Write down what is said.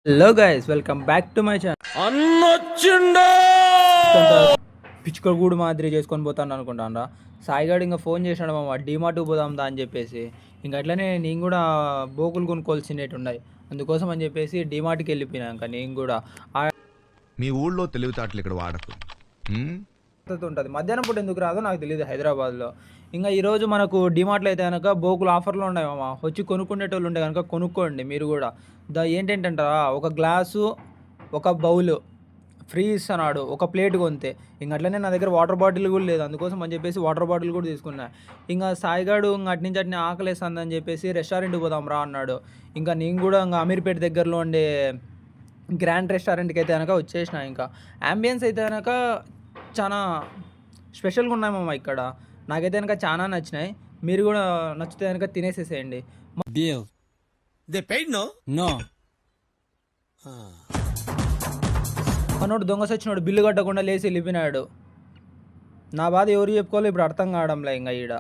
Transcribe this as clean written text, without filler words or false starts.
Hello guys, welcome back to my channel. అన్నొచ్చిండా పిచ్చుకల గూడు మాదిరి చేసుకొని పోతాను అనుకుంటాను. సాయిగాడు ఇంకా ఫోన్ చేశాడు మామ, డీమార్ట్కి పోదాం దా అని చెప్పేసి. ఇంకా అట్లనే నేను కూడా బోకులు కొనుక్కోవాల్సినవి ఉన్నాయి. అందుకోసం అని చెప్పేసి డీమార్ట్కి వెళ్ళిపోయినా. ఇంకా నేను కూడా మీ ఊళ్ళో తెలివితేటలు ఇక్కడ వాడకు. ఉంటుంది. మధ్యాహ్నం పూట ఎందుకు రాదో నాకు తెలియదు హైదరాబాద్లో. ఇంకా ఈరోజు మనకు డిమార్ట్లో అయితే కనుక బోకులు ఆఫర్లు ఉన్నాయి మామ. వచ్చి కొనుక్కునేటోళ్ళు ఉంటే కనుక కొనుక్కోండి మీరు కూడా. ఏంటంటారా, ఒక గ్లాసు ఒక బౌలు ఫ్రీ ఇస్తున్నాడు ఒక ప్లేట్ కొంతే. ఇంక అట్లనే నా దగ్గర వాటర్ బాటిల్ కూడా లేదు, అందుకోసం అని చెప్పేసి వాటర్ బాటిల్ కూడా తీసుకున్నా. ఇంకా సాయిగాడు ఇంకా అటు నుంచి అట్నే ఆకలేస్తుందని చెప్పేసి రెస్టారెంట్కి పోదాం రా అన్నాడు. ఇంకా నేను కూడా ఇంకా అమీర్పేట దగ్గరలో ఉండే గ్రాండ్ రెస్టారెంట్కి అయితే కనుక వచ్చేసిన. ఇంకా అంబియన్స్ అయితే కనుక చాలా స్పెషల్గా ఉన్నాయి మామ ఇక్కడ. నాకైతే కనుక చాలా నచ్చినాయి. మీరు కూడా నచ్చితే కనుక తినేసేసేయండి. Bill. They paid no? No. మనోడు దొంగ సచ్చినోడు బిల్లు కట్టకుండా లేచి వెళ్ళిపోయినాడు. నా బాధ ఎవరు చెప్పుకోవాలి ఇప్పుడు అర్థం కావడంలే ఇంకా ఈడ.